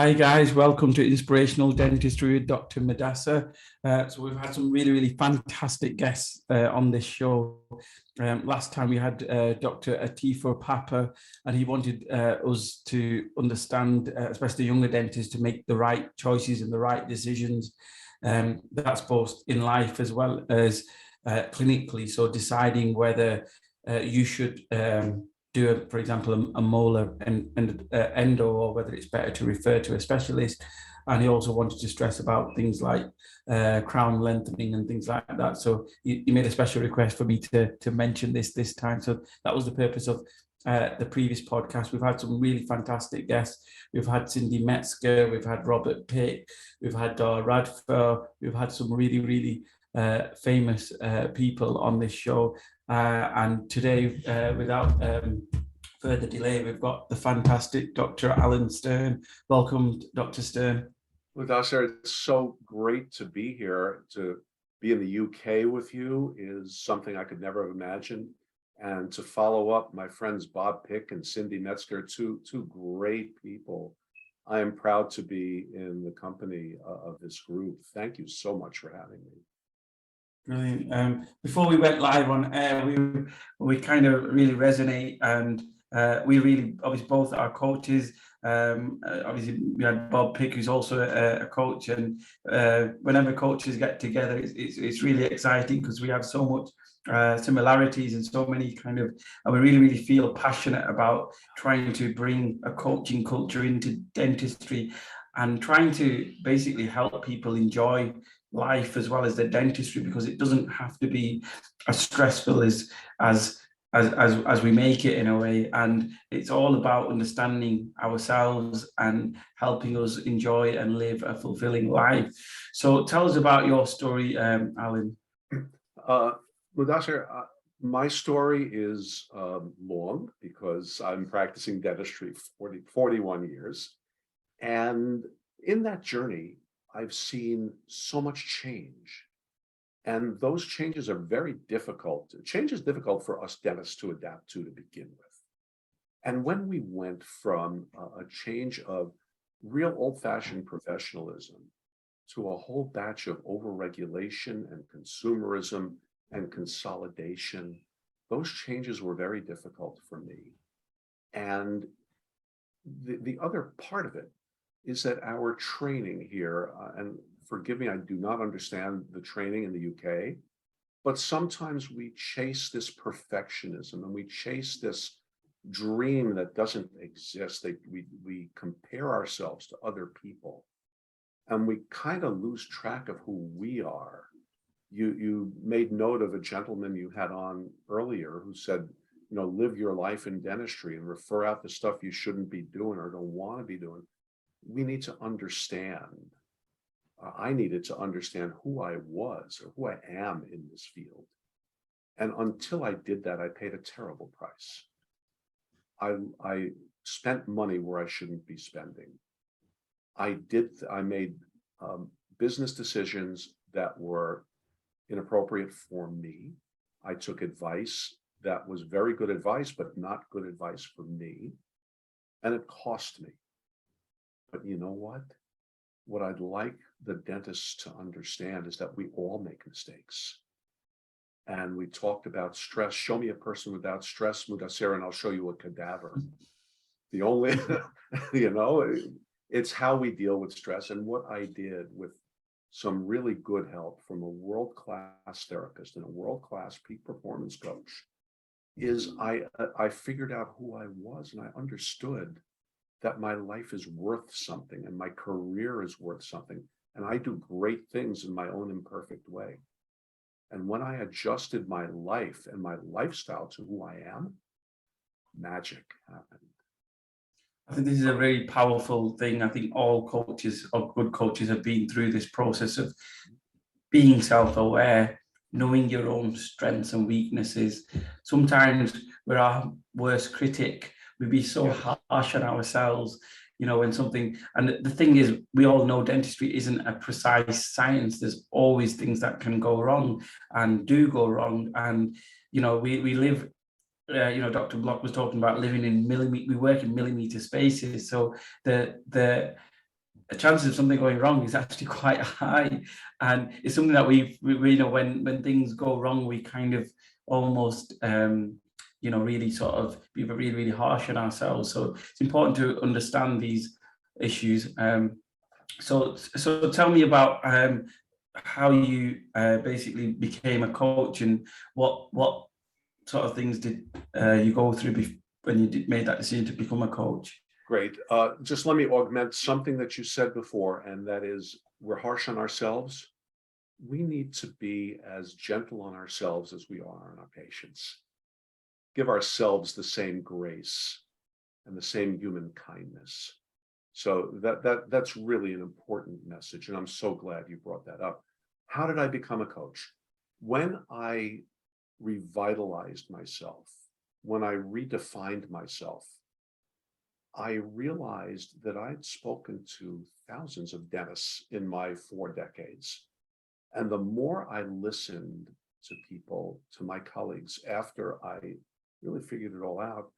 Hi guys, welcome to Inspirational Dentistry with Dr. Mudasser. So we've had some really fantastic guests on this show. Last time we had Dr. Atifo Papa, and he wanted us to understand, especially younger dentists, to make the right choices and the right decisions. That's both in life as well as clinically. So deciding whether you should do, for example, a molar and endo, or whether it's better to refer to a specialist. And he also wanted to stress about things like crown lengthening and things like that. So he made a special request for me to mention this time. So that was the purpose of the previous podcast. We've had some really fantastic guests. We've had Cindy Metzger, we've had Robert Pitt, we've had Dar Radfer, we've had some really famous people on this show. And today, without further delay, we've got the fantastic Dr. Alan Stern. Welcome, Dr. Stern. Mudasser, it's so great to be here. To be in the UK with you is something I could never have imagined. And to follow up my friends Bob Pick and Cindy Metzger, two great people. I am proud to be in the company of this group. Thank you so much for having me. Brilliant. Before we went live on air, we kind of really resonate, and we really, obviously, both our coaches. Obviously, we had Bob Pick, who's also a coach, and whenever coaches get together, it's really exciting because we have so much similarities and so many and we really feel passionate about trying to bring a coaching culture into dentistry and trying to basically help people enjoy life as well as their dentistry, because it doesn't have to be as stressful as we make it in a way. And it's all about understanding ourselves and helping us enjoy and live a fulfilling life. So tell us about your story, Alan. Mudasser, my story is long because I'm practicing dentistry 41 years. And in that journey, I've seen so much change. And those changes are very difficult. Change is difficult for us dentists to adapt to begin with. And when we went from a change of real old-fashioned professionalism to a whole batch of overregulation and consumerism and consolidation, those changes were very difficult for me. And the other part of it is that our training here, and forgive me, I do not understand the training in the UK, but sometimes we chase this perfectionism and we chase this dream that doesn't exist. We compare ourselves to other people and we kind of lose track of who we are. You made note of a gentleman you had on earlier who said, live your life in dentistry and refer out the stuff you shouldn't be doing or don't want to be doing. We need to understand. I needed to understand who I was or who I am in this field. And until I did that, I paid a terrible price. I spent money where I shouldn't be spending. I made business decisions that were inappropriate for me. I took advice that was very good advice, but not good advice for me. And it cost me. But you know what? What I'd like the dentists to understand is that we all make mistakes. And we talked about stress. Show me a person without stress, Mudasser, and I'll show you a cadaver. The only, it's how we deal with stress. And what I did with some really good help from a world-class therapist and a world-class peak performance coach is I figured out who I was, and I understood that my life is worth something and my career is worth something. And I do great things in my own imperfect way. And when I adjusted my life and my lifestyle to who I am, magic happened. I think this is a very powerful thing. I think all coaches or good coaches have been through this process of being self-aware, knowing your own strengths and weaknesses. Sometimes we're our worst critic. We be so harsh on ourselves, when something, and the thing is, we all know dentistry isn't a precise science. There's always things that can go wrong and do go wrong. And, we live, Dr. Block was talking about living in we work in millimeter spaces. So the chances of something going wrong is actually quite high, and it's something that we you know, when things go wrong, we kind of almost you know, really sort of be really harsh on ourselves. So it's important to understand these issues. So tell me about how you basically became a coach, and what sort of things did you go through when you made that decision to become a coach? Great. Just let me augment something that you said before, and that is we're harsh on ourselves. We need to be as gentle on ourselves as we are on our patients. Give ourselves the same grace and the same human kindness. So that's really an important message, and I'm so glad you brought that up. How did I become a coach? When I revitalized myself, when I redefined myself, I realized that I'd spoken to thousands of dentists in my 4 decades. And the more I listened to people, to my colleagues, after I really figured it all out,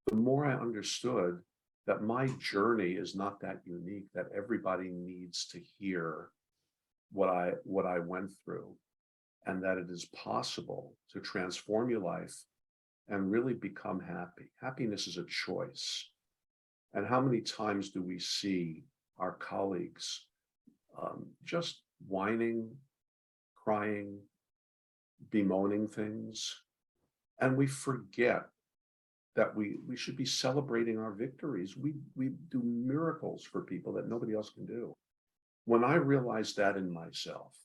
the more I understood that my journey is not that unique, that everybody needs to hear what I went through, and that it is possible to transform your life and really become happy. Happiness is a choice. And how many times do we see our colleagues just whining, crying, bemoaning things, and we forget that we should be celebrating our victories. We do miracles for people that nobody else can do. When I realized that in myself,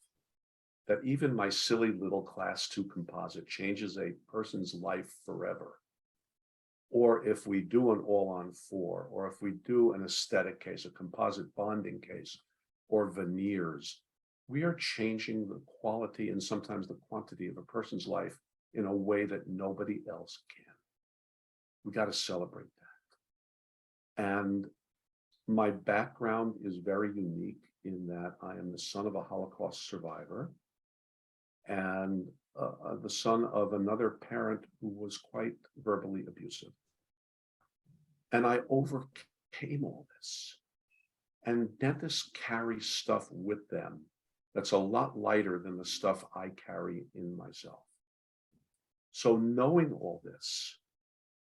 that even my silly little class 2 composite changes a person's life forever, or if we do an all-on-4, or if we do an aesthetic case, a composite bonding case, or veneers, we are changing the quality and sometimes the quantity of a person's life in a way that nobody else can. We got to celebrate that. And my background is very unique in that I am the son of a Holocaust survivor and the son of another parent who was quite verbally abusive. And I overcame all this. And dentists carry stuff with them that's a lot lighter than the stuff I carry in myself. So knowing all this,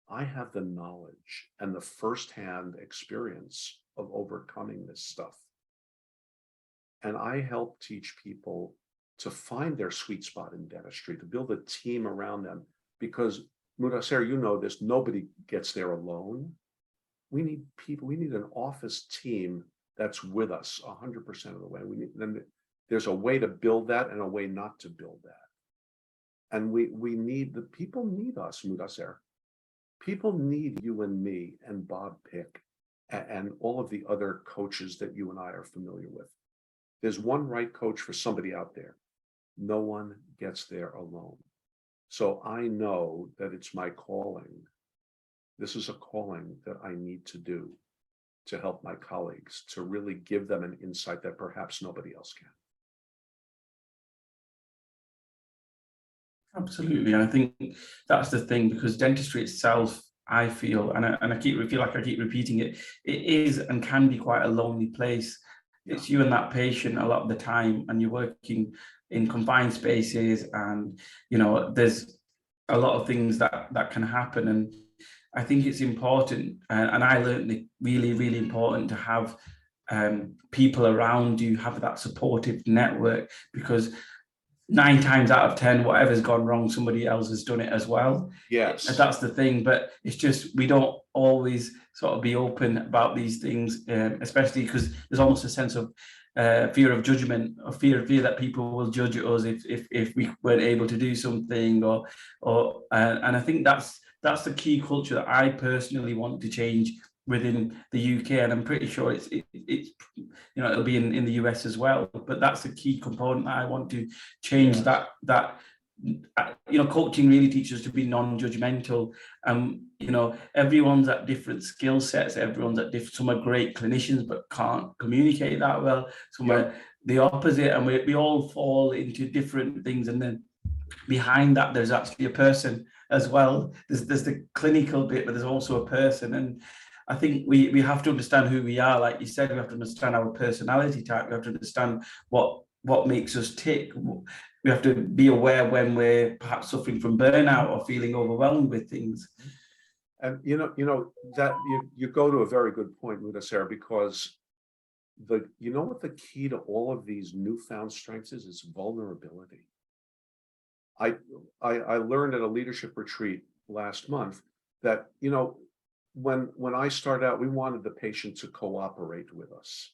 I have the knowledge and the firsthand experience of overcoming this stuff. And I help teach people to find their sweet spot in dentistry, to build a team around them. Because, Mudasser, you know this, nobody gets there alone. We need people, we need an office team that's with us 100% of the way. There's a way to build that and a way not to build that. And the people need us, Mudasser. People need you and me and Bob Pick and all of the other coaches that you and I are familiar with. There's one right coach for somebody out there. No one gets there alone. So I know that it's my calling. This is a calling that I need to do to help my colleagues, to really give them an insight that perhaps nobody else can. Absolutely, and I think that's the thing, because dentistry itself, I feel, and I feel like I keep repeating it, it is and can be quite a lonely place. It's you and that patient a lot of the time, and you're working in confined spaces, and you know there's a lot of things that can happen. And I think it's important, and I learned it really important to have people around you, have that supportive network, because 9 times out of 10, whatever's gone wrong, somebody else has done it as well. Yes. That's the thing. But it's just, we don't always sort of be open about these things, especially because there's almost a sense of fear of judgment, or fear that people will judge us if we weren't able to do something, and I think that's the key culture that I personally want to change within the UK, and I'm pretty sure it's you know, it'll be in the US as well. But that's a key component that I want to change. Yes. that you know, coaching really teaches us to be non-judgmental. You know, everyone's at different skill sets. Everyone's at different. Some are great clinicians but can't communicate that well. Some are the opposite, and we all fall into different things. And then behind that, there's actually a person as well. There's the clinical bit, but there's also a person. And I think we have to understand who we are. Like you said, we have to understand our personality type. We have to understand what makes us tick. We have to be aware when we're perhaps suffering from burnout or feeling overwhelmed with things. And that you go to a very good point, Mudasser, because what the key to all of these newfound strengths is? It's vulnerability. I learned at a leadership retreat last month that when I started out, we wanted the patient to cooperate with us,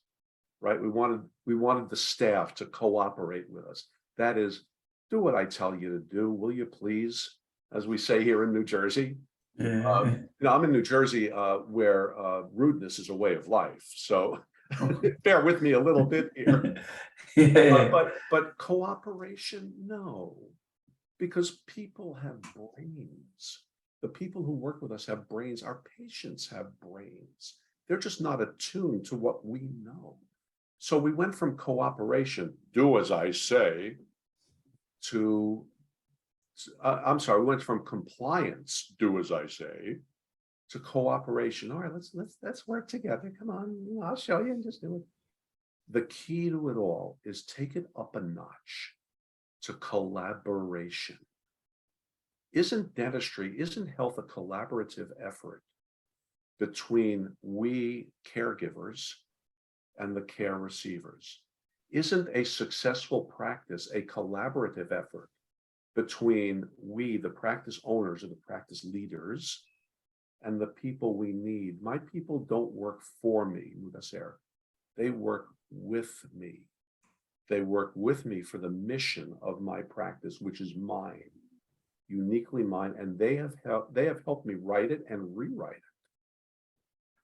right? We wanted the staff to cooperate with us. That is, do what I tell you to do, will you please? As we say here in New Jersey. Yeah. I'm in New Jersey, where rudeness is a way of life. So bear with me a little bit here. Yeah. But cooperation, no, because people have brains. The people who work with us have brains. Our patients have brains. They're just not attuned to what we know. So we went from cooperation, do as I say, to we went from compliance, do as I say, to cooperation. All right, let's work together. Come on, I'll show you and just do it. The key to it all is take it up a notch to collaboration. Isn't health a collaborative effort between we caregivers and the care receivers? Isn't a successful practice a collaborative effort between we, the practice owners or the practice leaders, and the people we need? My people don't work for me, Mudasser. They work with me. They work with me for the mission of my practice, which is mine, uniquely mine, and they have helped me write it and rewrite it.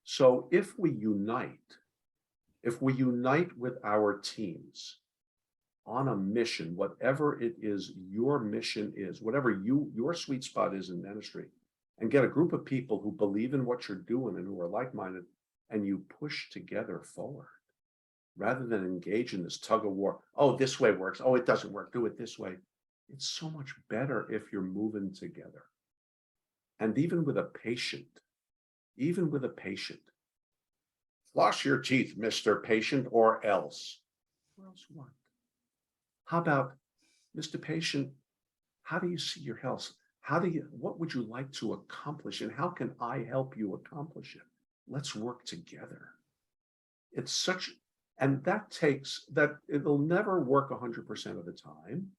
So if we unite with our teams on a mission, whatever it is your mission is, whatever your sweet spot is in dentistry, and get a group of people who believe in what you're doing and who are like-minded, and you push together forward, rather than engage in this tug of war. Oh, this way works. Oh, it doesn't work. Do it this way. It's so much better if you're moving together. And even with a patient, floss your teeth, Mr. Patient, or else. Or else what? How about, Mr. Patient, how do you see your health? What would you like to accomplish, and how can I help you accomplish it? Let's work together. And it'll never work 100% of the time.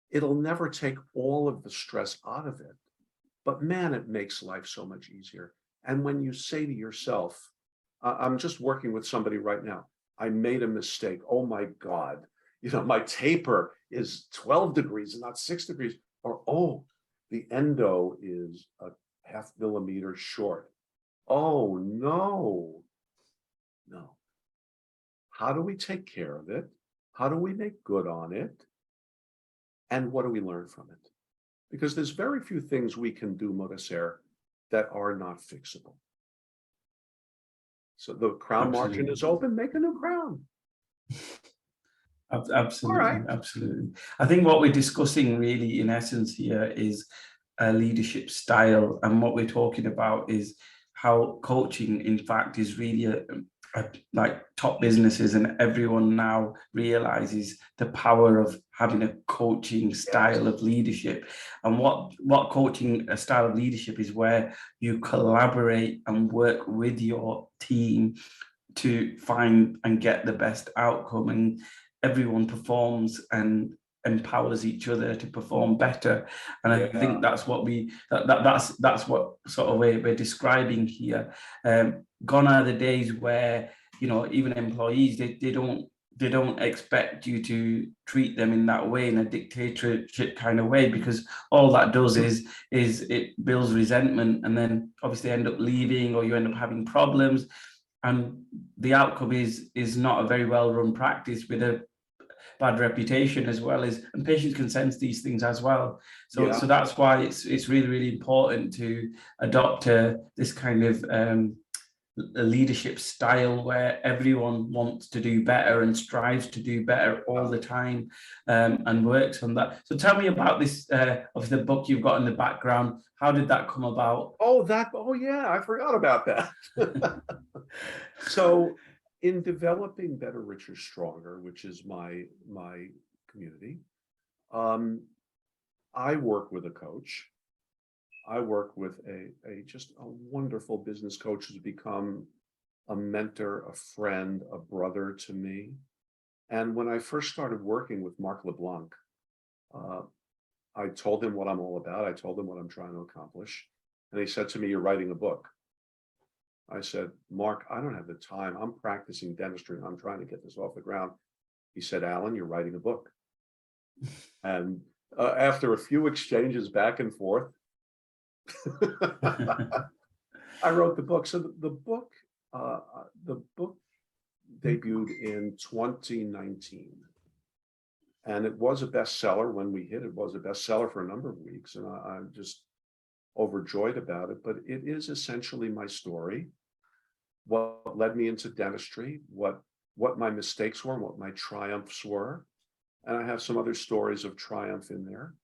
It'll never take all of the stress out of it, but man, it makes life so much easier. And when you say to yourself, I'm just working with somebody right now, I made a mistake. Oh my God, my taper is 12 degrees and not 6 degrees. Or, oh, the endo is a half millimeter short. Oh, no. How do we take care of it? How do we make good on it? And what do we learn from it? Because there's very few things we can do, Mudasser, that are not fixable. So the crown margin is open, make a new crown. Absolutely, All right. Absolutely. I think what we're discussing really in essence here is a leadership style. And what we're talking about is how coaching, in fact, is really like top businesses, and everyone now realizes the power of having a coaching style of leadership. And what coaching a style of leadership is, where you collaborate and work with your team to find and get the best outcome, and everyone performs and empowers each other to perform better. And I think that's what that's what sort of we're describing here. Gone are the days where even employees, they don't expect you to treat them in that way, in a dictatorship kind of way, because all that does is it builds resentment, and then obviously end up leaving, or you end up having problems, and the outcome is not a very well run practice with a bad reputation as well. And patients can sense these things as well. So that's why it's really, really important to adopt this kind of a leadership style where everyone wants to do better and strives to do better all the time, and works on that. So tell me about this, of the book you've got in the background. How did that come about? Oh yeah, I forgot about that. So in developing Better, Richer, Stronger, which is my community, I work with a coach. I work with a just a wonderful business coach who's become a mentor, a friend, a brother to me. And when I first started working with Mark LeBlanc, uh, I told him what I'm all about. I told him what I'm trying to accomplish. And he said to me, "You're writing a book." I said, "Mark, I don't have the time. I'm practicing dentistry and I'm trying to get this off the ground." He said, "Alan, you're writing a book." And after a few exchanges back and forth, I wrote the book. So the book debuted in 2019, and it was a bestseller when we hit. It was a bestseller for a number of weeks, and I'm just overjoyed about it. But it is essentially my story, what led me into dentistry, what my mistakes were, what my triumphs were, and I have some other stories of triumph in there.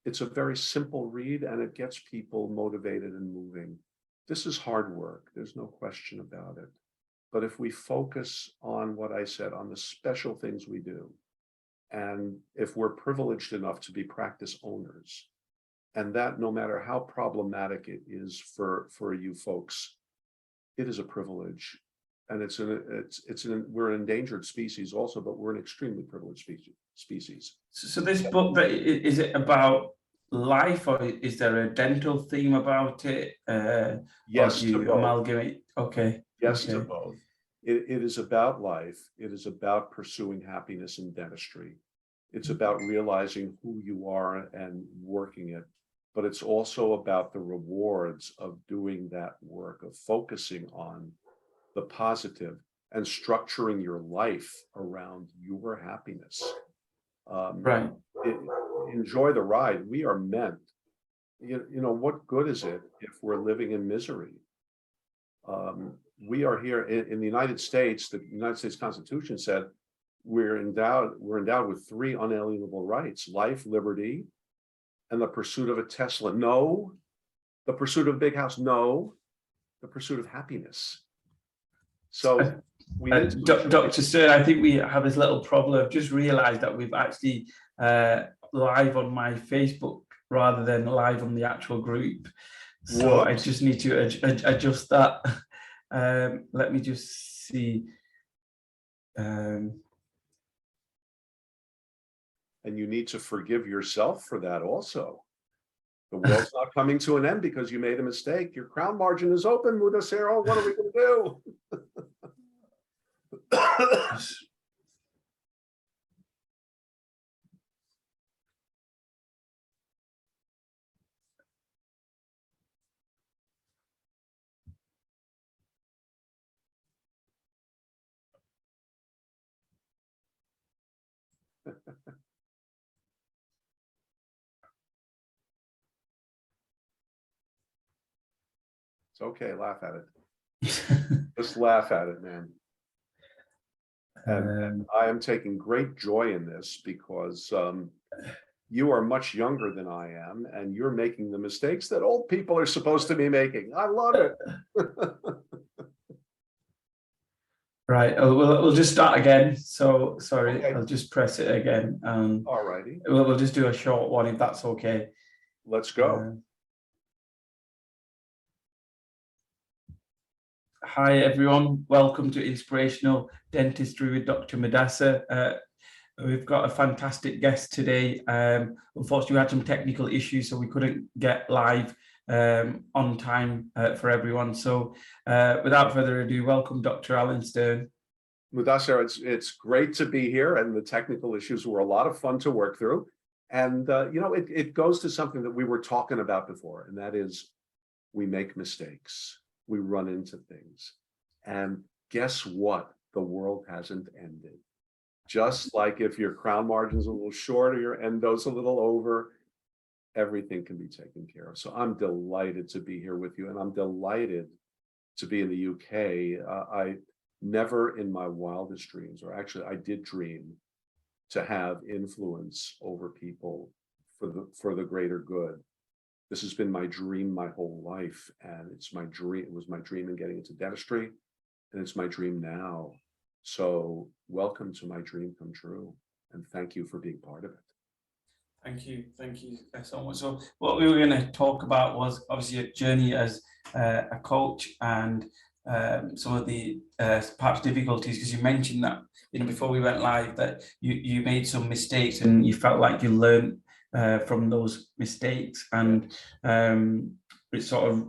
It's a very simple read, and it gets people motivated and moving. This is hard work. There's no question about it. But if we focus on what I said, on the special things we do, and if we're privileged enough to be practice owners, and that no matter how problematic it is for you folks, it is a privilege. And we're an endangered species also, but we're an extremely privileged species. So this book, is it about life, or is there a dental theme about it? Yes, or do to you both. amalgamate? Okay. Yes, to Okay. both. It is about life. It is about pursuing happiness in dentistry. It's about realizing who you are and working it. But it's also about the rewards of doing that work, of focusing on the positive and structuring your life around your happiness. Right. Enjoy the ride. We are meant. You know, what good is it if we're living in misery? We are here in the United States. The United States Constitution said we're endowed with 3 unalienable rights: life, liberty, and the pursuit of a Tesla. No. The pursuit of a big house. No. The pursuit of happiness. So we need to Dr. Stern, I think we have this little problem. I've just realized that we've actually live on my Facebook rather than live on the actual group. So I just need to adjust that. Let me just see. And you need to forgive yourself for that also. The world's not coming to an end because you made a mistake. Your crown margin is open, Mudasser. What are we going to do? It's okay, laugh at it. Just laugh at it, man. And I am taking great joy in this because you are much younger than I am, and you're making the mistakes that old people are supposed to be making. I love it. Right. We'll just start again. So sorry, Okay. I'll just press it again. All righty. We'll just do a short one if that's okay. Let's go. Hi, everyone. Welcome to Inspirational Dentistry with Dr. Mudasser. We've got a fantastic guest today. Unfortunately, we had some technical issues, so we couldn't get live on time for everyone. So without further ado, welcome Dr. Alan Stern. Mudasser, it's great to be here, and the technical issues were a lot of fun to work through. And you know, it goes to something that we were talking about before, and that is we make mistakes. We run into things. And guess what? The world hasn't ended. Just like if your crown margin's a little short or your endo's a little over, everything can be taken care of. So I'm delighted to be here with you, and I'm delighted to be in the UK. I never in my wildest dreams, or actually I did dream to have influence over people for the greater good. This has been my dream my whole life, and it's my dream. It was my dream in getting into dentistry, and it's my dream now. So welcome to my dream come true, and thank you for being part of it. Thank you so much. So what we were going to talk about was obviously your journey as a coach, and some of the perhaps difficulties, because you mentioned that, you know, before we went live, that you made some mistakes and you felt like you learned from those mistakes, and it's sort of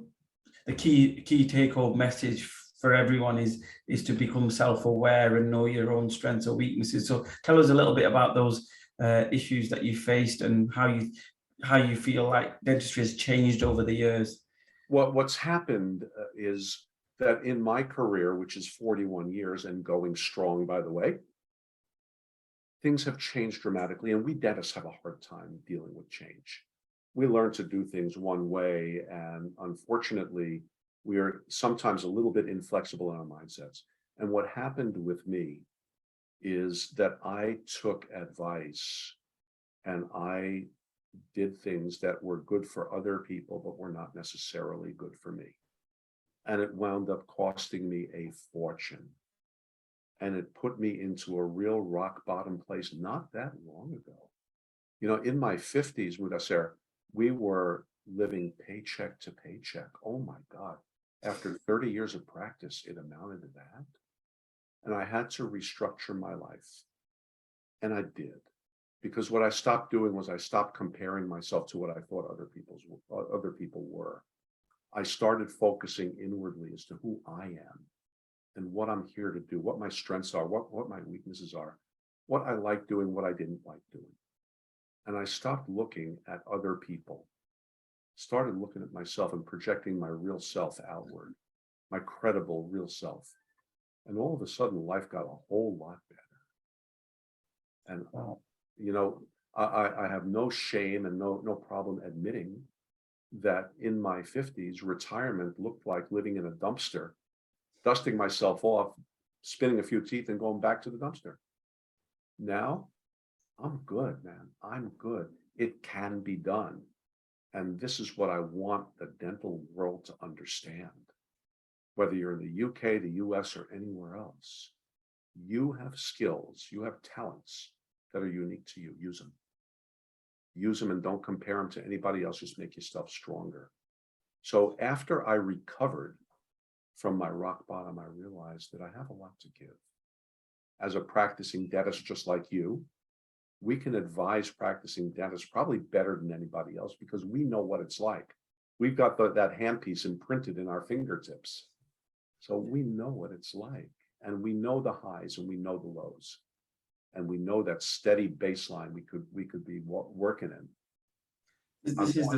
the key take home message for everyone is to become self-aware and know your own strengths or weaknesses. So tell us a little bit about those issues that you faced, and how you feel like dentistry has changed over the years. What's happened is that in my career, which is 41 years and going strong, by the way, things have changed dramatically, and we dentists have a hard time dealing with change. We learn to do things one way, and unfortunately, we are sometimes a little bit inflexible in our mindsets. And what happened with me is that I took advice and I did things that were good for other people, but were not necessarily good for me. And it wound up costing me a fortune. And it put me into a real rock bottom place not that long ago. You know, in my 50s, Mudasser, we were living paycheck to paycheck. Oh my God. After 30 years of practice, it amounted to that. And I had to restructure my life. And I did. Because what I stopped doing was I stopped comparing myself to what I thought other people were. I started focusing inwardly as to who I am and what I'm here to do, what my strengths are, what my weaknesses are, what I like doing, what I didn't like doing. And I stopped looking at other people, started looking at myself and projecting my real self outward, my credible real self. And all of a sudden, life got a whole lot better. And, you know, I have no shame and no problem admitting that in my 50s, retirement looked like living in a dumpster, dusting myself off, spinning a few teeth and going back to the dumpster. Now, I'm good, man. I'm good. It can be done. And this is what I want the dental world to understand. Whether you're in the UK, the US, or anywhere else, you have skills, you have talents that are unique to you. Use them. Use them and don't compare them to anybody else. Just make yourself stronger. So after I recovered from my rock bottom, I realized that I have a lot to give. As a practicing dentist, just like you, we can advise practicing dentists probably better than anybody else because we know what it's like. We've got that handpiece imprinted in our fingertips. So we know what it's like, and we know the highs and we know the lows, and we know that steady baseline we could be working in. This is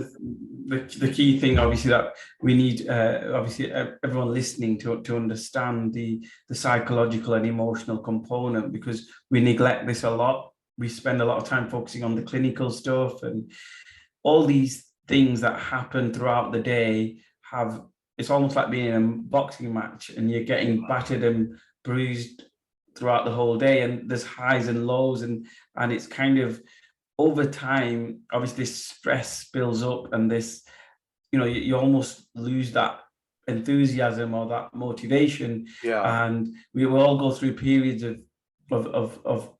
the key thing, obviously, that we need, obviously, everyone listening to understand the psychological and emotional component, because we neglect this a lot. We spend a lot of time focusing on the clinical stuff, and all these things that happen throughout the day have, it's almost like being in a boxing match and you're getting battered and bruised throughout the whole day, and there's highs and lows, and it's kind of over time, obviously stress builds up, and this, you know, you almost lose that enthusiasm or that motivation. Yeah. And we will all go through periods of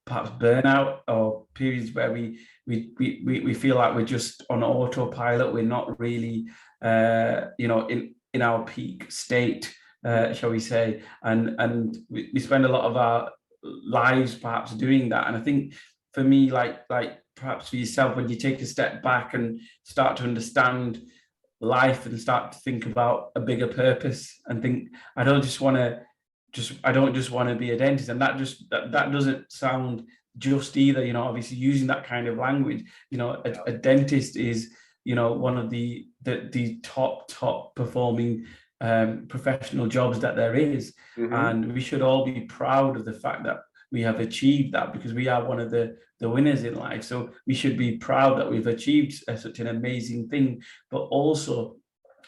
perhaps burnout, or periods where we feel like we're just on autopilot. We're not really you know, in our peak state, shall we say, and we spend a lot of our lives perhaps doing that. And I think for me, like perhaps for yourself, when you take a step back and start to understand life and start to think about a bigger purpose, and think, I don't just want to be a dentist, and that doesn't sound just either. You know, obviously using that kind of language, you know, a dentist is, you know, one of the top performing professional jobs that there is. Mm-hmm. And we should all be proud of the fact that we have achieved that, because we are one of the winners in life. So we should be proud that we've achieved such an amazing thing, but also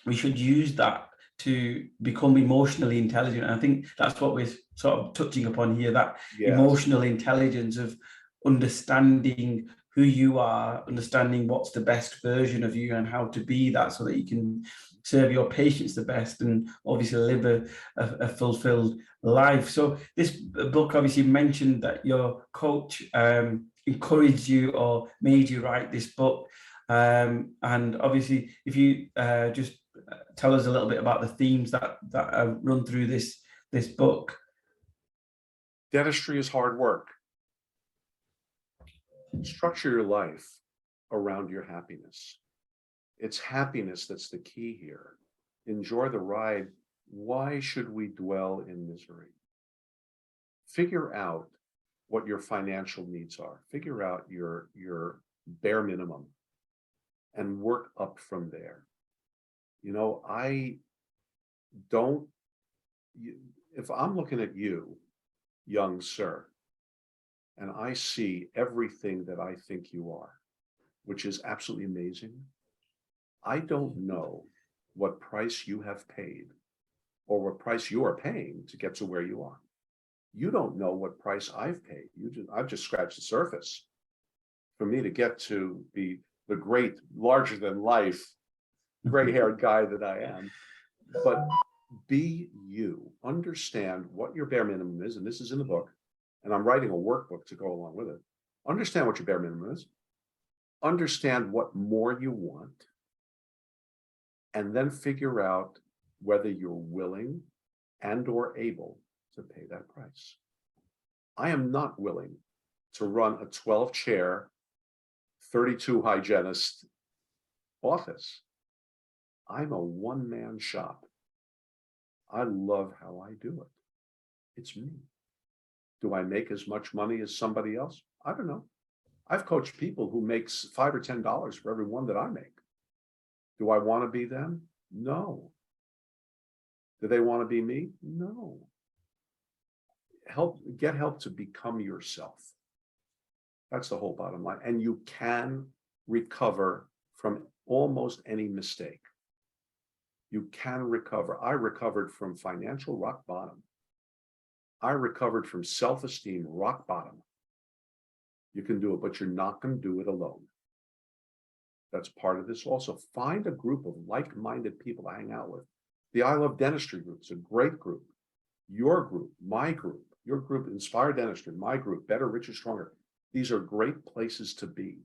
we should use that to become emotionally intelligent. I think that's what we're sort of touching upon here, that Yes. emotional intelligence of understanding who you are, understanding what's the best version of you and how to be that, so that you can serve your patients the best and obviously live a fulfilled life. So this book obviously mentioned that your coach encouraged you or made you write this book. And obviously, if you just tell us a little bit about the themes that run through this book. Dentistry is hard work. Structure your life around your happiness. It's happiness that's the key here. Enjoy the ride. Why should we dwell in misery? Figure out what your financial needs are. Figure out your bare minimum and work up from there. You know, if I'm looking at you, young sir, and I see everything that I think you are, which is absolutely amazing, I don't know what price you have paid or what price you are paying to get to where you are. You don't know what price I've paid. I've just scratched the surface. For me to get to be the great, larger than life, gray-haired guy that I am. But be you. Understand what your bare minimum is, and this is in the book, and I'm writing a workbook to go along with it. Understand what your bare minimum is. Understand what more you want, and then figure out whether you're willing and or able to pay that price. I am not willing to run a 12-chair, 32 hygienist office. I'm a one-man shop. I love how I do it. It's me. Do I make as much money as somebody else? I don't know. I've coached people who makes $5 or $10 for every one that I make. Do I want to be them? No. Do they want to be me? No. Get help to become yourself. That's the whole bottom line. And you can recover from almost any mistake. You can recover. I recovered from financial rock bottom. I recovered from self-esteem rock bottom. You can do it, but you're not going to do it alone. That's part of this also. Find a group of like-minded people to hang out with. The I Love Dentistry group is a great group. Your group, my group, your group, Inspire Dentistry, my group, Better, Richer, Stronger. These are great places to be,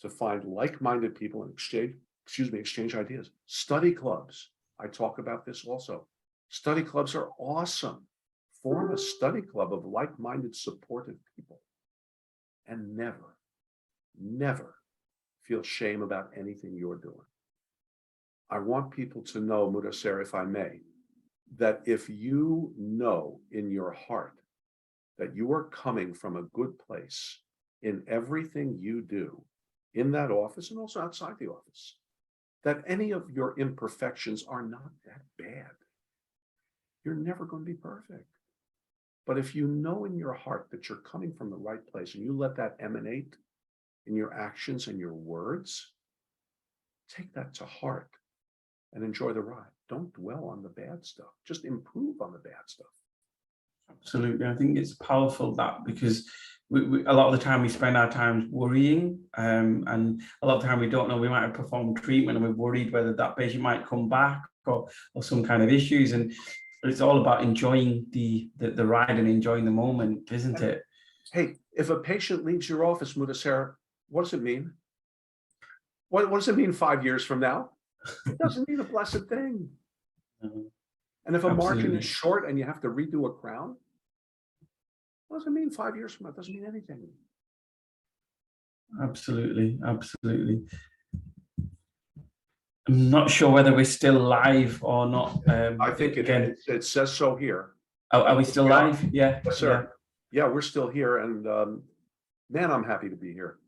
to find like-minded people and exchange ideas. Study clubs. I talk about this also. Study clubs are awesome. Form a study club of like-minded, supportive people. And never, never feel shame about anything you're doing. I want people to know, Mudasser, if I may, that if you know in your heart that you are coming from a good place in everything you do, in that office and also outside the office, that any of your imperfections are not that bad. You're never going to be perfect. But if you know in your heart that you're coming from the right place and you let that emanate in your actions and your words, take that to heart and enjoy the ride. Don't dwell on the bad stuff. Just improve on the bad stuff. Absolutely. I think it's powerful that, because a lot of the time we spend our time worrying, and a lot of the time we don't know, we might have performed treatment and we're worried whether that patient might come back or some kind of issues. And it's all about enjoying the ride and enjoying the moment, isn't it? Hey, if a patient leaves your office, Mudasser, what does it mean? What does it mean 5 years from now? It doesn't mean a blessed thing. And if a margin is short and you have to redo a crown, what does it mean 5 years from now? It doesn't mean anything. Absolutely, absolutely. I'm not sure whether we're still live or not. I think it says so here. Are we still live? Yeah. Yes, sir. Yeah, we're still here. And man, I'm happy to be here.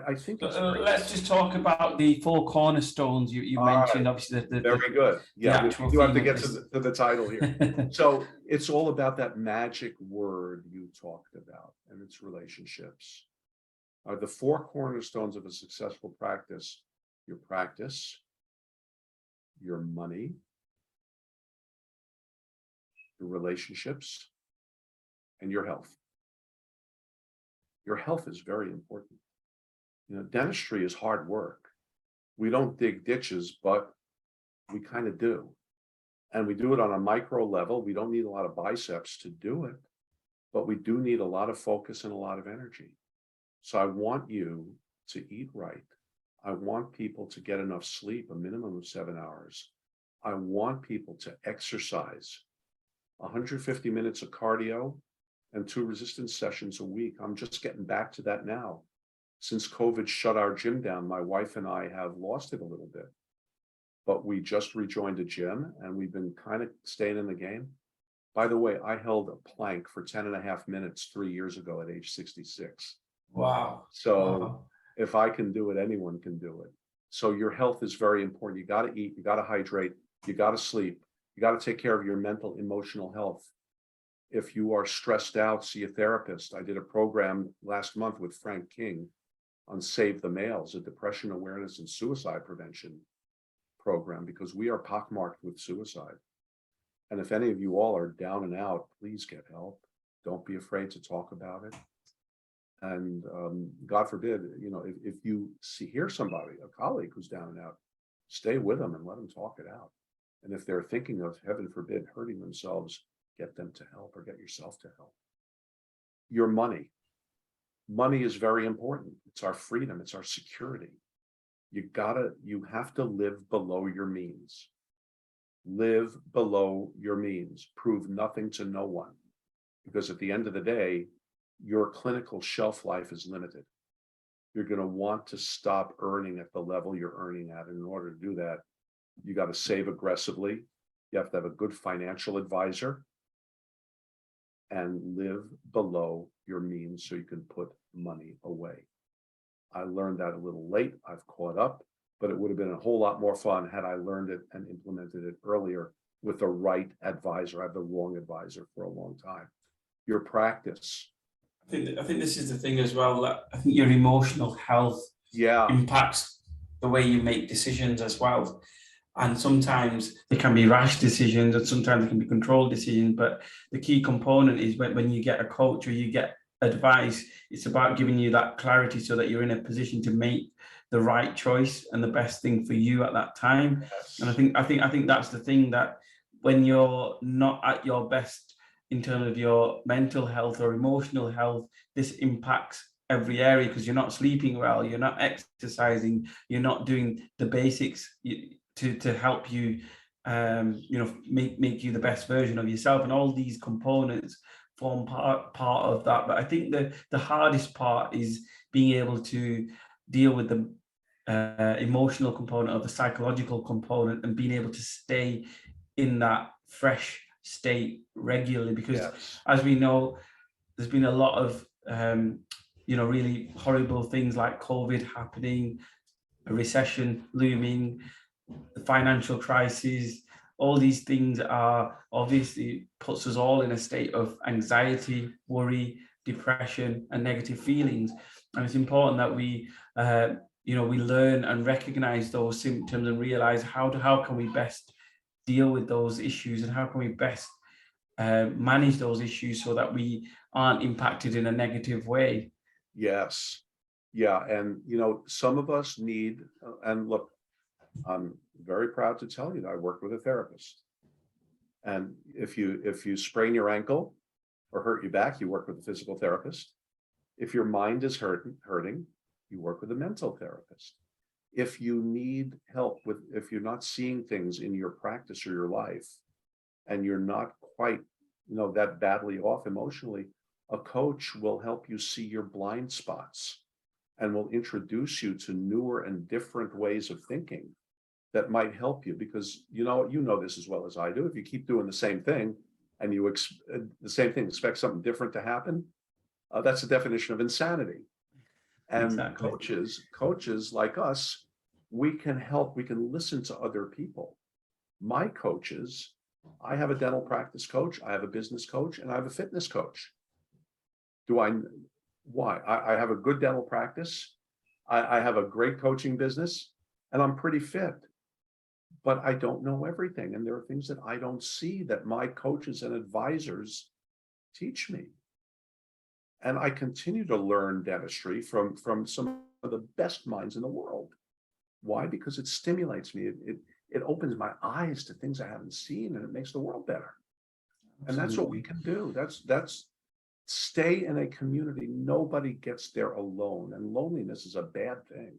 I think let's just talk about the 4 cornerstones you mentioned. Right. Obviously, very good. Yeah, we do have to get to the title here. So it's all about that magic word you talked about and its relationships. The 4 cornerstones of a successful practice: your practice, your money, your relationships, and your health. Your health is very important. You know, dentistry is hard work. We don't dig ditches, but we kind of do. And we do it on a micro level. We don't need a lot of biceps to do it, but we do need a lot of focus and a lot of energy. So I want you to eat right. I want people to get enough sleep, a minimum of 7 hours. I want people to exercise 150 minutes of cardio and 2 resistance sessions a week. I'm just getting back to that now. Since COVID shut our gym down, my wife and I have lost it a little bit. But we just rejoined a gym and we've been kind of staying in the game. By the way, I held a plank for 10.5 minutes 3 years ago at age 66. Wow. So Wow. if I can do it, anyone can do it. So your health is very important. You got to eat, you got to hydrate, you got to sleep, you got to take care of your mental, emotional health. If you are stressed out, see a therapist. I did a program last month with Frank King on Save the Males, a depression awareness and suicide prevention program, because we are pockmarked with suicide. And if any of you all are down and out, please get help. Don't be afraid to talk about it. And God forbid, you know, if you hear somebody, a colleague who's down and out, stay with them and let them talk it out. And if they're thinking of, heaven forbid, hurting themselves, get them to help or get yourself to help. Your money. Money is very important. It's our freedom. It's our security. You have to live below your means. Live below your means. Prove nothing to no one. Because at the end of the day, your clinical shelf life is limited. You're going to want to stop earning at the level you're earning at. And in order to do that, you got to save aggressively. You have to have a good financial advisor and live below your means so you can put money away. I learned that a little late. I've caught up, but it would have been a whole lot more fun had I learned it and implemented it earlier with the right advisor. I have the wrong advisor for a long time. Your practice. I think this is the thing as well, that I think your emotional health impacts the way you make decisions as well. And sometimes they can be rash decisions and sometimes they can be controlled decisions. But the key component is when you get a coach or you get advice, it's about giving you that clarity so that you're in a position to make the right choice and the best thing for you at that time. Yes. And I think that's the thing, that when you're not at your best in terms of your mental health or emotional health, this impacts every area, because you're not sleeping well, you're not exercising, you're not doing the basics to help you, you know, make you the best version of yourself. And all these components form part of that. But I think the hardest part is being able to deal with the emotional component of the psychological component and being able to stay in that fresh state regularly, because as we know, there's been a lot of you know, really horrible things like COVID happening, a recession looming, the financial crisis. All these things are obviously puts us all in a state of anxiety, worry, depression, and negative feelings. And it's important that we you know, we learn and recognize those symptoms and realize how can we best deal with those issues, and how can we best manage those issues so that we aren't impacted in a negative way. Yes. Yeah. And, you know, some of us need, and look, I'm very proud to tell you that I work with a therapist. And if you sprain your ankle or hurt your back, you work with a physical therapist. If your mind is hurting, you work with a mental therapist. If you need help with, if you're not seeing things in your practice or your life, and you're not quite, you know, that badly off emotionally, a coach will help you see your blind spots and will introduce you to newer and different ways of thinking that might help you. Because you know this as well as I do. If you keep doing the same thing and you expect something different to happen, that's a definition of insanity. And Exactly. coaches like us, we can help. We can listen to other people. My coaches, I have a dental practice coach, I have a business coach, and I have a fitness coach. Why? I have a good dental practice. I have a great coaching business, and I'm pretty fit. but I don't know everything. And there are things that I don't see that my coaches and advisors teach me. And I continue to learn dentistry from some of the best minds in the world. Why? Because it stimulates me. It opens my eyes to things I haven't seen, and it makes the world better. And that's what we can do. That's stay in a community. Nobody gets there alone, and loneliness is a bad thing.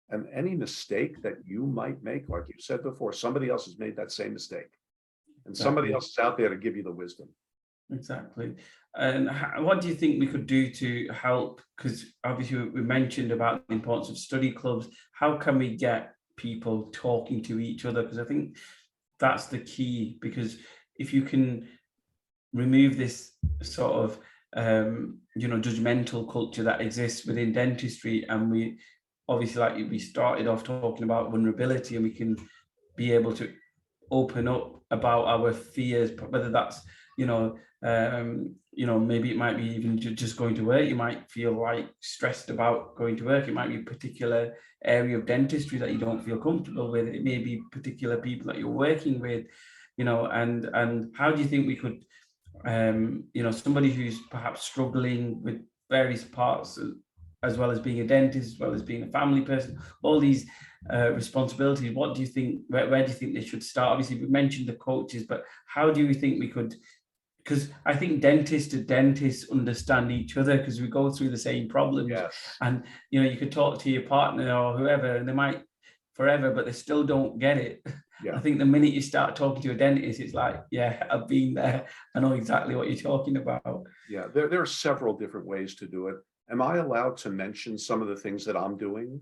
And any mistake that you might make, like you said before, somebody else has made that same mistake, and somebody else is out there to give you the wisdom. Exactly. And what do you think we could do to help? Because obviously we mentioned about the importance of study clubs. How can we get people talking to each other? Because I think that's the key, because if you can remove this sort of judgmental culture that exists within dentistry, and we obviously, like we started off talking about vulnerability, and we can be able to open up about our fears, whether that's maybe it might be even just going to work. You might feel like stressed about going to work. It might be a particular area of dentistry that you don't feel comfortable with. It may be particular people that you're working with, and how do you think we could somebody who's perhaps struggling with various parts, as well as being a dentist, as well as being a family person, all these responsibilities, what do you think, where do you think they should start? Obviously, we mentioned the coaches, but how do you think we could, because I think dentist to dentist understand each other, because we go through the same problems. Yes. And you could talk to your partner or whoever, and they might forever, but they still don't get it. Yeah. I think the minute you start talking to a dentist, it's like, yeah, I've been there. I know exactly what you're talking about. Yeah, there are several different ways to do it. Am I allowed to mention some of the things that I'm doing?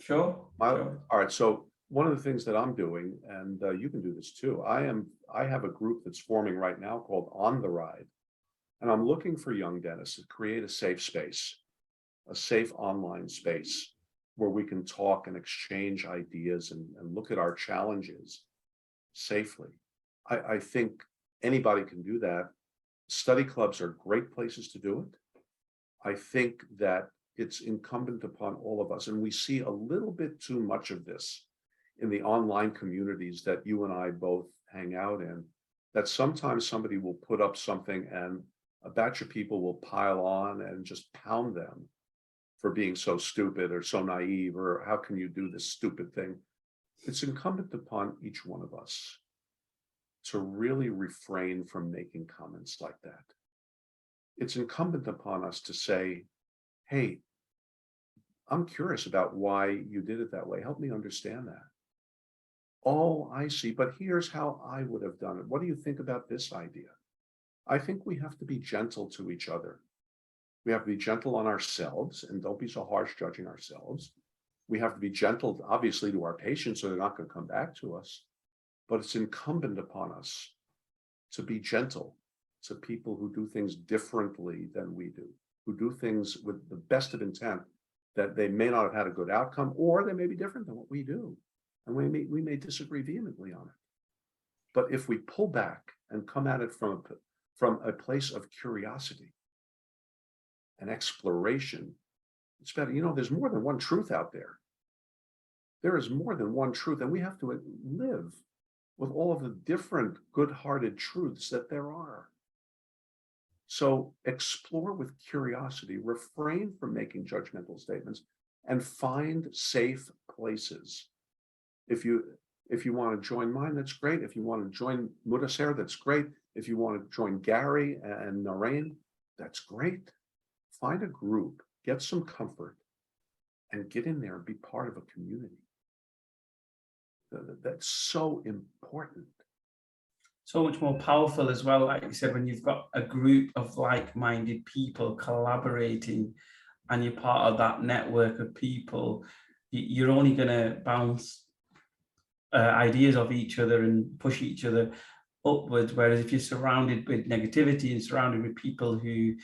Sure. All right. So one of the things that I'm doing, and you can do this too. I have a group that's forming right now called On the Ride, and I'm looking for young dentists to create a safe space, a safe online space where we can talk and exchange ideas and look at our challenges safely. I think anybody can do that. Study clubs are great places to do it. I think that it's incumbent upon all of us, and we see a little bit too much of this in the online communities that you and I both hang out in, that sometimes somebody will put up something and a batch of people will pile on and just pound them for being so stupid or so naive, or how can you do this stupid thing? It's incumbent upon each one of us to really refrain from making comments like that. It's incumbent upon us to say, hey, I'm curious about why you did it that way. Help me understand that. Oh, I see, but here's how I would have done it. What do you think about this idea? I think we have to be gentle to each other. We have to be gentle on ourselves, and don't be so harsh judging ourselves. We have to be gentle, obviously, to our patients, so they're not going to come back to us. But it's incumbent upon us to be gentle to people who do things differently than we do, who do things with the best of intent, that they may not have had a good outcome, or they may be different than what we do. And we may disagree vehemently on it. But if we pull back and come at it from a place of curiosity and exploration, it's better. There's more than one truth out there. There is more than one truth, and we have to live with all of the different good-hearted truths that there are. So explore with curiosity, refrain from making judgmental statements, and find safe places. If you want to join mine, that's great. If you want to join Mudasser, that's great. If you want to join Gary and Narain, that's great. Find a group, get some comfort, and get in there and be part of a community. That's so important. So much more powerful as well, like you said, when you've got a group of like-minded people collaborating and you're part of that network of people, you're only going to bounce ideas off each other and push each other upwards. Whereas if you're surrounded with negativity and surrounded with people who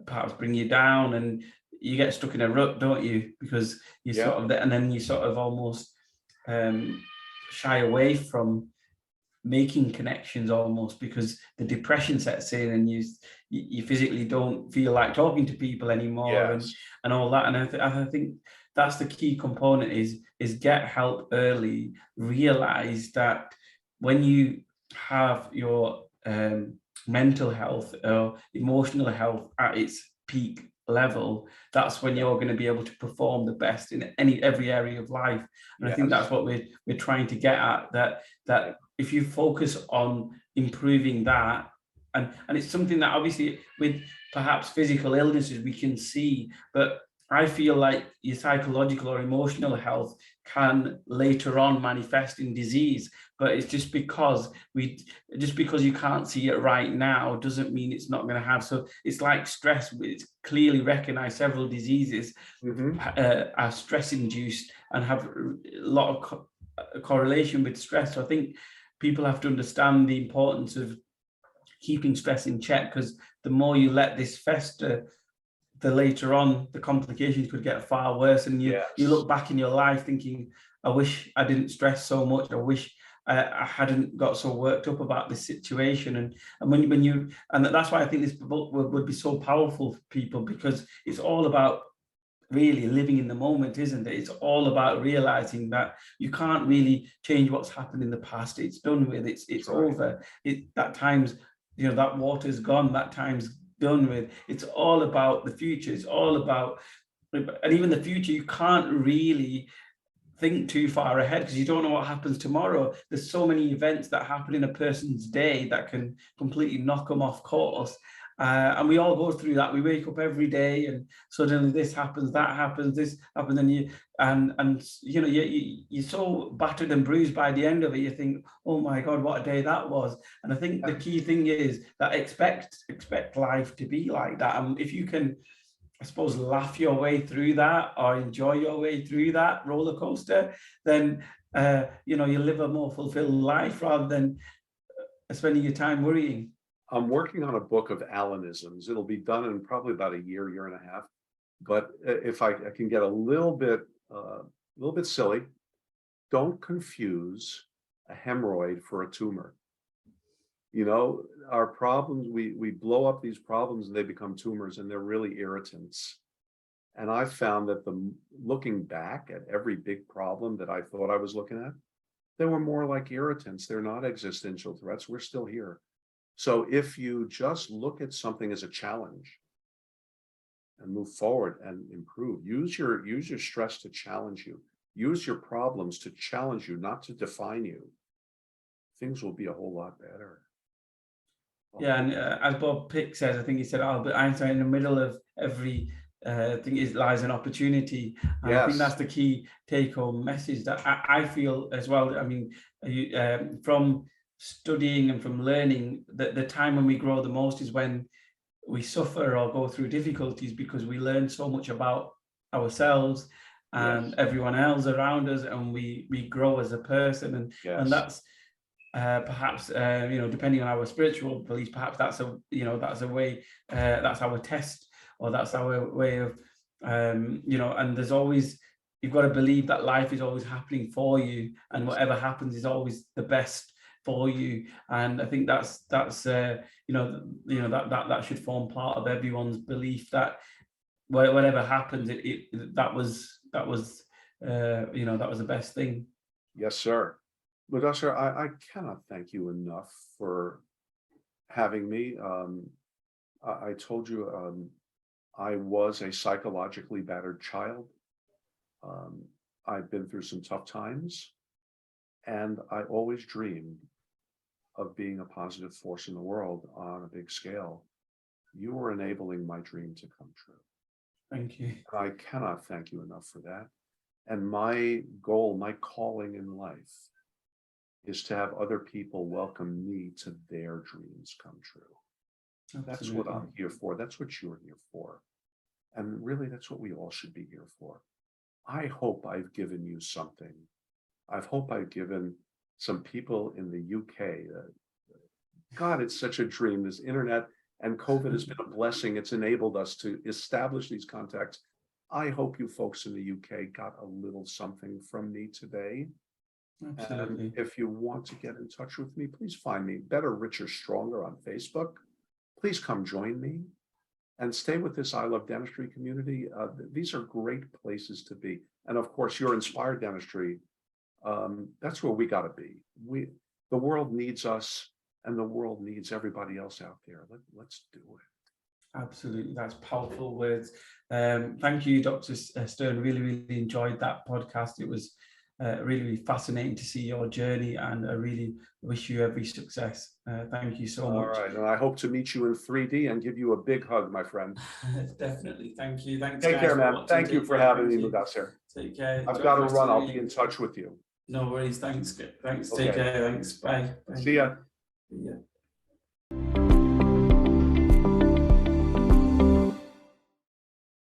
perhaps bring you down, and you get stuck in a rut, don't you? Because you sort of, and then you sort of almost shy away from making connections almost, because the depression sets in and you physically don't feel like talking to people anymore, Yes. and all that. And I think that's the key component, is get help early, realize that when you have your mental health or emotional health at its peak level, that's when you're going to be able to perform the best in every area of life. And I think that's what we're trying to get at, that if you focus on improving that, and it's something that obviously with perhaps physical illnesses we can see, but I feel like your psychological or emotional health can later on manifest in disease, but it's just because you can't see it right now doesn't mean it's not going to have. So it's like stress. It's clearly recognized several diseases are stress induced and have a lot of correlation with stress. So I think people have to understand the importance of keeping stress in check, because the more you let this fester, the later on the complications could get far worse. And you look back in your life thinking, I wish I didn't stress so much. I wish I hadn't got so worked up about this situation. And that's why I think this book would be so powerful for people, because it's all about really living in the moment, isn't it? It's all about realizing that you can't really change what's happened in the past. It's done with. It's over. That time's, that water's gone. That time's done with. It's all about the future. It's all about, and even the future, you can't really think too far ahead because you don't know what happens tomorrow. There's so many events that happen in a person's day that can completely knock them off course. And we all go through that. We wake up every day and suddenly this happens, that happens, this happens, and you're so battered and bruised by the end of it. You think, oh my God, what a day that was. And I think the key thing is that expect life to be like that. And if you can, I suppose, laugh your way through that or enjoy your way through that roller coaster, then you live a more fulfilled life rather than spending your time worrying. I'm working on a book of Alanisms. It'll be done in probably about a year and a half. But if I can get a little bit silly, don't confuse a hemorrhoid for a tumor. Our problems, we blow up these problems and they become tumors, and they're really irritants. And I found that looking back at every big problem that I thought I was looking at, they were more like irritants. They're not existential threats. We're still here. So if you just look at something as a challenge and move forward and improve, use your stress to challenge you, use your problems to challenge you, not to define you, things will be a whole lot better. Yeah, and as Bob Pick says, I think he said Albert Einstein, in the middle of every thing lies an opportunity. And I think that's the key take-home message that I feel as well. I mean, from studying and from learning, that the time when we grow the most is when we suffer or go through difficulties, because we learn so much about ourselves and everyone else around us, and we grow as a person, and that's perhaps depending on our spiritual beliefs, perhaps that's a way, that's our test, or that's our way of and there's always, you've got to believe that life is always happening for you, and whatever happens is always the best for you. And I think that should form part of everyone's belief, that whatever happens, that was the best thing. Yes, sir. Mudasser, I cannot thank you enough for having me. I told you I was a psychologically battered child. I've been through some tough times, and I always dreamed of being a positive force in the world on a big scale. You were enabling my dream to come true. Thank you. I cannot thank you enough for that. And my goal, my calling in life, is to have other people welcome me to their dreams come true. Absolutely. That's what I'm here for. That's what you're here for. And really, that's what we all should be here for. I hope I've given you something. I hope I've given some people in the UK. God, it's such a dream. This internet and COVID has been a blessing. It's enabled us to establish these contacts. I hope you folks in the UK got a little something from me today. Absolutely. And if you want to get in touch with me, please find me Better, Richer, Stronger on Facebook. Please come join me and stay with this I Love Dentistry community. These are great places to be. And of course, your Inspired Dentistry, that's where we got to be. The world needs us, and the world needs everybody else out there. Let's do it. Absolutely, that's powerful words. Thank you, Dr. Stern. Really enjoyed that podcast. It was really fascinating to see your journey, and I really wish you every success. Thank you so much. All right, and I hope to meet you in 3D and give you a big hug, my friend. Definitely. Thank you. Thanks. Take care, man. Thank you for having me, Thank you. Mudasser. Take care. I've got to run. I'll be in touch with you. No worries. Thanks. Okay. Take care. Thanks. Bye. See ya. Yeah.